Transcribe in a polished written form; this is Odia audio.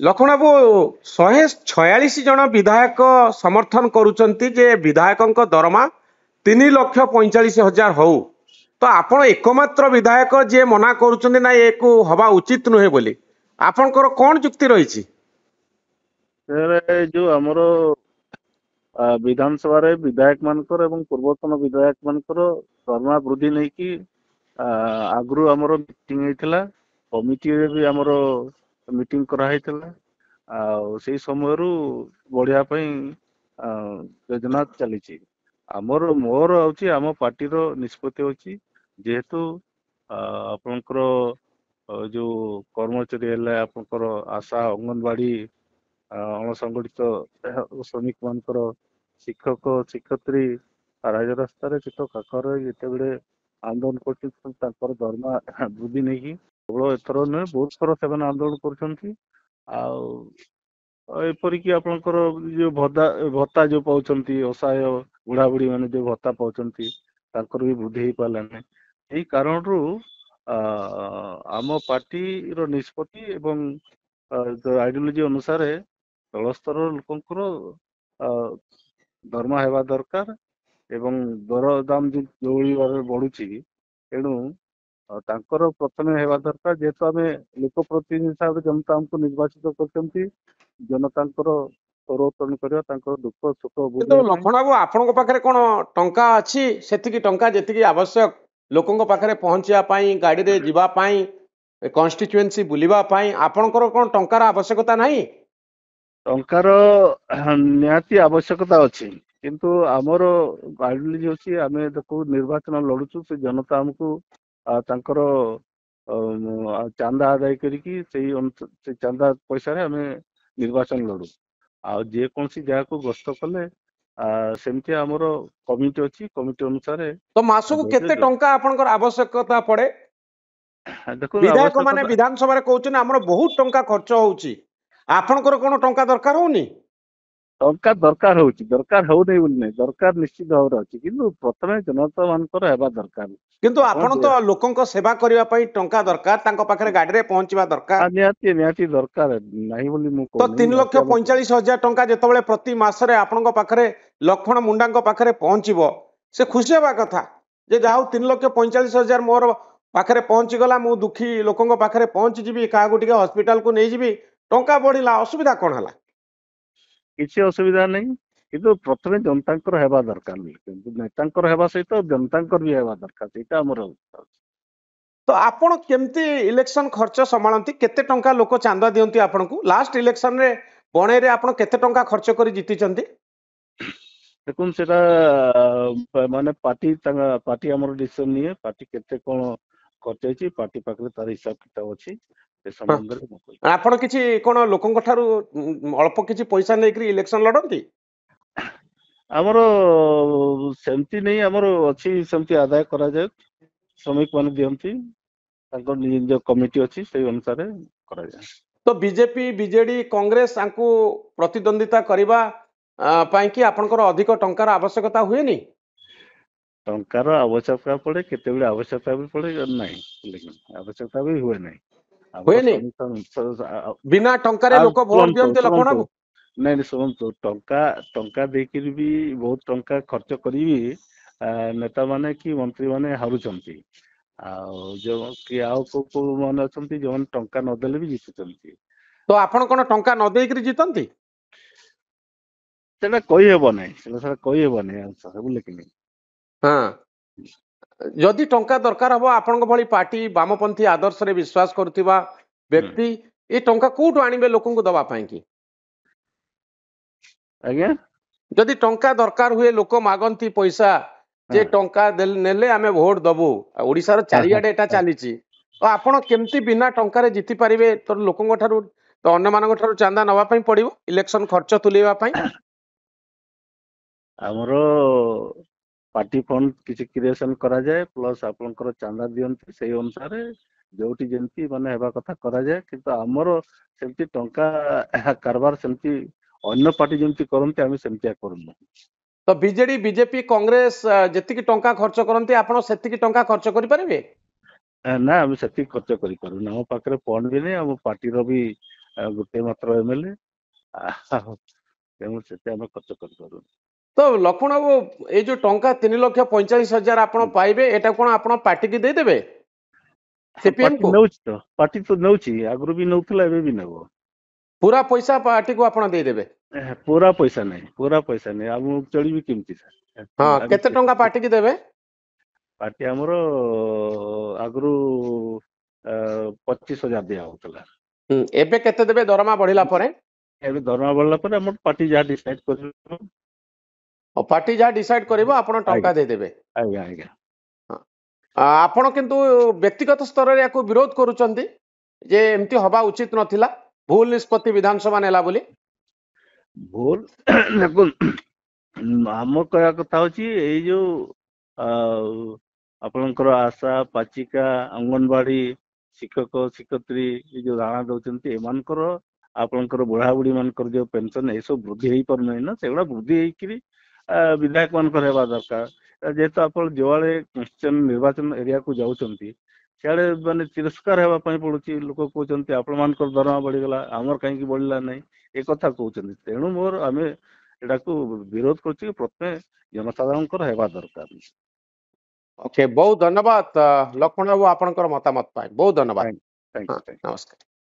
ଲକ୍ଷ୍ମଣ ବାବୁ 146 ଜଣ ବିଧାୟକ ସମର୍ଥନ କରୁଛନ୍ତି ଯେ ବିଧାୟକଙ୍କ ଦରମା 3,45,000 ହଉ ତ ଆପଣ ଏକମାତ୍ର ବିଧାୟକ ଯିଏ ମନା କରୁଛନ୍ତି ନା ଏକୁ ହବା ଉଚିତ ନୁହେଁ ବୋଲି ଆପଣଙ୍କର କଣ ଯୁକ୍ତି ରହିଛି? ଯୋଉ ଆମର ବିଧାନସଭାରେ ବିଧାୟକ ମାନଙ୍କର ଏବଂ ପୂର୍ବତନ ବିଧାୟକ ମାନଙ୍କର ଦରମା ବୃଦ୍ଧି ନେଇକି ଆଗରୁ ଆମର ମିଟିଂ ହେଇଥିଲା, କମିଟିରେ ବି ଆମର ମିଟିଂ କରାହେଇଥିଲା। ଆଉ ସେଇ ସମୟରୁ ବଢିବା ପାଇଁ ଯୋଜନା ଚାଲିଛି। ମୋର ହଉଛି ଆମ ପାର୍ଟିର ନିଷ୍ପତ୍ତି ହଉଛି, ଯେହେତୁ ଆପଣଙ୍କର ଯୋଉ କର୍ମଚାରୀ ହେଲେ ଆପଣଙ୍କର ଆଶା, ଅଙ୍ଗନବାଡି, ଅଣସଂଗଠିତ ଶ୍ରମିକ ମାନଙ୍କର, ଶିକ୍ଷକ ଶିକ୍ଷୟତ୍ରୀ ରାଜରାସ୍ତାରେ ଶୀତ କାକରରେ ଯେତେବେଳେ ଆନ୍ଦୋଳନ କରୁଛନ୍ତି ତାଙ୍କର ଦରମା ବୃଦ୍ଧି ନେଇକି କେବଳ ଏଥର ନୁହେଁ ବହୁତ ଥର ସେମାନେ ଆନ୍ଦୋଳନ କରୁଛନ୍ତି। ଆଉ ଏପରିକି ଆପଣଙ୍କର ଯୋଉ ଭତ୍ତା ଯୋଉ ପାଉଛନ୍ତି, ଅସହାୟ ବୁଢାବୁଢୀ ମାନେ ଯୋଉ ଭତ୍ତା ପାଉଛନ୍ତି ତାଙ୍କର ବି ବୃଦ୍ଧି ହେଇପାରିଲାନି। ଏଇ କାରଣରୁ ଆମ ପାର୍ଟିର ନିଷ୍ପତ୍ତି ଏବଂ ଆଇଡିଓଲୋଜି ଅନୁସାରେ ତଳ ସ୍ତରର ଲୋକଙ୍କର ଦରମା ହେବା ଦରକାର ଏବଂ ଦରଦାମ ଯୋଉଭଳି ଭାବରେ ବଢୁଛି, ତେଣୁ ତାଙ୍କର ପ୍ରଥମେ ହେବା ଦରକାର। ଯେହେତୁ ଆମେ ଲୋକ ପ୍ରତିନିଧି ହିସାବରେ ଜନତା ଆମକୁ ନିର୍ବାଚିତ କରିଛନ୍ତି, ଜନତାଙ୍କର ସୌରତରଣ କରିବା, ତାଙ୍କର ଦୁଃଖ ସୁଖ କିନ୍ତୁ ବୁଝିବା ପାଇଁ। ଲକ୍ଷ୍ମଣ ବାବୁ ଆପଣଙ୍କ ପାଖରେ କଣ ଟଙ୍କା ଅଛି? ସେତିକି ଟଙ୍କା ଯେତିକି ଆବଶ୍ୟକ ଲୋକଙ୍କ ପାଖରେ ପହଞ୍ଚିବା ପାଇଁ, ଗାଡିରେ ଯିବା ପାଇଁ, କନଷ୍ଟିଚୁଏନ୍ସି ବୁଲିବା ପାଇଁ ଆପଣଙ୍କର କଣ ଟଙ୍କାର ଆବଶ୍ୟକତା ନାହିଁ? ଟଙ୍କାର ନିହାତି ଆବଶ୍ୟକତା ଅଛି, କିନ୍ତୁ ଆମର ଆଇଡିଓଲୋଜି ହଉଛି ଆମେ ତାକୁ ନିର୍ବାଚନ ଲଢୁଛୁ, ସେ ଜନତା ଆମକୁ ତାଙ୍କର ଚାନ୍ଦା ଆଦାୟ କରିକି ସେ ଚାନ୍ଦା ପଇସାରେ ଆମେ ନିର୍ବାଚନ ଲଢୁ। ଆଉ ଯେକୌଣସି ଜାଗାକୁ ଗସ୍ତ କଲେ ସେମିତି ଆମର କମିଟି ଅଛି, କମିଟି ଅନୁସାରେ ତ ମାସକୁ କେତେ ଟଙ୍କା ଆପଣଙ୍କର ଆବଶ୍ୟକତା ପଡେ? ଦେଖନ୍ତୁ ବିଧାୟକ ମାନେ ଆବଶ୍ୟକତା ବିଧାନସଭାରେ କହୁଛନ୍ତି ଆମର ବହୁତ ଟଙ୍କା ଖର୍ଚ୍ଚ ହଉଛି, ଆପଣଙ୍କର କଣ ଟଙ୍କା ଦରକାର ହଉନି? ଟଙ୍କା ଦରକାର ହଉଛି, ଦରକାର ହଉନି ବୋଲି ନାହିଁ, ଦରକାର ନିଶ୍ଚିତ ଭାବରେ ଅଛି, କିନ୍ତୁ ପ୍ରଥମେ ଜନତା ମାନଙ୍କର ହେବା ଦରକାର। କିନ୍ତୁ ଆପଣ ତ ଲୋକଙ୍କ ସେବା କରିବା ପାଇଁ ଟଙ୍କା ଦରକାର, ତାଙ୍କ ପାଖରେ ଗାଡିରେ ପହଞ୍ଚିବା ଦରକାର। ନିହାତି ନିହାତି ଦରକାର ନାହିଁ ବୋଲି ମୁଁ ତ କହୁନି। 3,45,000 ଟଙ୍କା ଯେତେବେଳେ ପ୍ରତି ମାସରେ ଆପଣଙ୍କ ପାଖରେ ଲକ୍ଷ୍ମଣ ମୁଣ୍ଡାଙ୍କ ପାଖରେ ପହଞ୍ଚିବ, ସେ ଖୁସି ହେବା କଥା ଯେ ଯାହା ହଉ 3,45,000 ମୋର ପାଖରେ ପହଞ୍ଚିଗଲା, ମୁଁ ଦୁଃଖୀ ଲୋକଙ୍କ ପାଖରେ ପହଞ୍ଚିଯିବି, କାହାକୁ ଟିକେ ହସ୍ପିଟାଲକୁ ନେଇଯିବି, ଟଙ୍କା ବଢିଲା, ଅସୁବିଧା କଣ ହେଲା? କିଛି ଅସୁବିଧା ନାହିଁ, କିନ୍ତୁ ପ୍ରଥମେ ଜନତାଙ୍କର ହେବା ଦରକାର, କିନ୍ତୁ ନେତାଙ୍କର ହେବା ସହିତ ଜନତାଙ୍କର ବି ହେବା ଦରକାର, ସେଇଟା ଆମର ଅଛି। ତ ଆପଣ କେମିତି ଇଲେକ୍ସନ ଖର୍ଚ୍ଚ ସମ୍ଭାଳନ୍ତି? କେତେ ଟଙ୍କା ଲୋକ ଚାନ୍ଦା ଦିଅନ୍ତି ଆପଣଙ୍କୁ? ଲାଷ୍ଟ ଇଲେକ୍ସନରେ ବଣେଇରେ ଆପଣ କେତେ ଟଙ୍କା ଖର୍ଚ୍ଚ କରି ଜିତିଛନ୍ତି? ଦେଖନ୍ତୁ ସେଟା ମାନେ ପାର୍ଟି ଆମର ଡିସିସନ ନିଏ, ପାର୍ଟି କେତେ କଣ ଖର୍ଚ୍ଚ ହେଇଛି ପାର୍ଟି ପାଖରେ ତାର ହିସାବ କିତାବ ଅଛି, ସେ ସମ୍ବନ୍ଧରେ ମୁଁ କହିବି। ଆପଣ କିଛି କଣ ଲୋକଙ୍କ ଠାରୁ ଅଳ୍ପ କିଛି ପଇସା ନେଇକରି ଇଲେକ୍ସନ ଲଢନ୍ତି? ଆମର ସେମିତି ନେଇ ଆମର ଅଛି, ସେମିତି ଆଦାୟ କରାଯାଏ, ଶ୍ରମିକ ମାନେ ଦିଅନ୍ତି, ତାଙ୍କର ନିଜ ନିଜ କମିଟି ଅଛି, ସେଇ ଅନୁସାରେ କରାଯାଏ। ତ ବିଜେପି, ବିଜେଡି, କଂଗ୍ରେସ ଆଙ୍କୁ ପ୍ରତିଦ୍ୱନ୍ଦିତା କରିବା ପାଇଁ କି ଆପଣଙ୍କର ଅଧିକ ଟଙ୍କାର ଆବଶ୍ୟକତା ହୁଏନି? ଟଙ୍କାର ଆବଶ୍ୟକତା ପଡେ, କେତେବେଳେ ଆବଶ୍ୟକତା ବି ପଡେ, ନାହିଁ ଆବଶ୍ୟକତା ବି ହୁଏ ନାହିଁ। ଆମର ହୁଏନି? ବିନା ଟଙ୍କାରେ ଲୋକ ଭୋଟ ଦିଅନ୍ତି ଲକ୍ଷ୍ମଣ ବାବୁ? ନାଇଁ ଶୁଣନ୍ତୁ, ଟଙ୍କା ଦେଇକିରି ବି ବହୁତ ଟଙ୍କା ଖର୍ଚ୍ଚ କରିବି ନେତା ମାନେ କି ମନ୍ତ୍ରୀ ମାନେ ହାରୁଛନ୍ତି। ଆଉ ଆଉ କୋଉ ମାନେ ଅଛନ୍ତି ଯୋଉମାନେ ଟଙ୍କା ନଦେଲେ ବି ଜିତୁଛନ୍ତି। ତ ଆପଣ କଣ ଟଙ୍କା ନ ଦେଇକରି ଜିତନ୍ତି? ସେଟା କହିହେବ ନାହିଁ, ସେଟା କହିହେବନି ବୁଝିଲେ କି ନାହିଁ। ହଁ, ଯଦି ଟଙ୍କା ଦରକାର ହବ, ଆପଣଙ୍କ ଭଳି ପାର୍ଟି ବାମପନ୍ଥୀ ଆଦର୍ଶରେ ବିଶ୍ୱାସ କରୁଥିବା ବ୍ୟକ୍ତି ଏ ଟଙ୍କା କୋଉଠୁ ଆଣିବେ ଲୋକଙ୍କୁ ଦବା ପାଇଁ କି? ଆଜ୍ଞା, ଯଦି ଟଙ୍କା ଦରକାର ହୁଏ, ଲୋକ ମାଗନ୍ତି ପଇସା ଯେ ଟଙ୍କା ନେଲେ ଆମେ ଭୋଟ ଦବୁ, ଓଡିଶାର ଚାରିଆଡେ ଏଟା ଚାଲିଛି, ତ ଆପଣ କେମିତି ବିନା ଟଙ୍କାରେ ଜିତି ପାରିବେ? ତ ଲୋକଙ୍କ ଠାରୁ, ତ ଅନ୍ୟମାନଙ୍କ ଠାରୁ ଚାନ୍ଦା ନେବା ପାଇଁ ପଡିବ ଇଲେକ୍ସନ ଖର୍ଚ୍ଚ ତୁଲେଇବା ପାଇଁ। ଆମର ପାର୍ଟି ଫଣ୍ଡ କିଛି କ୍ରିଏସନ କରାଯାଏ, ପ୍ଲସ ଆପଣଙ୍କର ଚାନ୍ଦା ଦିଅନ୍ତି, ସେଇ ଅନୁସାରେ ଯୋଉଠି ଯେମିତି ମାନେ ହେବା କଥା କରାଯାଏ, କିନ୍ତୁ ଆମର ସେମିତି ଟଙ୍କା କାରବାର ସେମିତି ଅନ୍ୟ ପାର୍ଟି ଯେମିତି କରନ୍ତି ଆମେ ସେମିତିଆ କରୁନୁ। ତ ବିଜେଡି, ବିଜେପି, କଂଗ୍ରେସ ଯେତିକି ଟଙ୍କା ଖର୍ଚ୍ଚ କରନ୍ତି ଆପଣ ସେତିକି ଟଙ୍କା ଖର୍ଚ୍ଚ କରିପାରିବେ? ନା, ଆମେ ସେତିକି ଖର୍ଚ୍ଚ କରିପାରୁନୁ, ଆମ ପାଖରେ ଫଣ୍ଡ ବି ନାହିଁ, ଆମ ପାର୍ଟିର ବି गोटे मात्र एमएलए तेणु से आम खर्च कर तो लक्ष्मण बाबू ये जो टंका 3,45,000 आपण पाइबे एटा कोन आपण पार्टी की दे देबे सीपीएम पार्टी को नौ तो पार्टी तो नौ आगु भी नौला एवं भी नेब पूरा पैसा पार्टी को आपण दे देबे पूरा पैसा नहीं आम चलि केमती हाँ केते टंका पार्टी की देबे पार्टी आमर आगु 25,000 दिया होता एबे केते देबे दरमा बढ़िला परे एवं दरमा बढ़ला पर आम पार्टी जहाँ डिसाइड कर और पार्टी जहाँ डिसाइड करिवो आपण टंका दे देबे आज्ञा आज्ञा आपण किंतु व्यक्तिगत स्तर रे याको विरोध करूचंती जे एमती हवा उचित नथिला भूल निष्पत्ति विधानसभा नेला बोली भूल देखो आम कह कथा हूँ ये जो आपणकर आशा पाचिका अंगनवाड़ी शिक्षक शिक्षयित्री ये जो राणा दौरान एमानकर आपणकर बुढ़ा बुढ़ी मानकर जो पेंशन ये सब वृद्धि हो पार ना से वृद्धि होकर विधायक मानकर हेबा दरकार जेहेतु आप जोड़े क्वेश्चन निर्वाचन एरिया को जाऊँगी सियाड़े माने तिरस्कार होगापी पड़ुची लोक कहते आपण मान दरमा बढ़ीगला आमर कहीं बढ़ला ना एक कथा कहते तेणु मोर आम एटा को विरोध कर प्रथम जनसाधारण हेबा दरकार ओके बहुत धन्यवाद लक्ष्मण बाबू आपनकर मतामत पाए बहुत धन्यवाद थैंक यू हाँ, नमस्कार।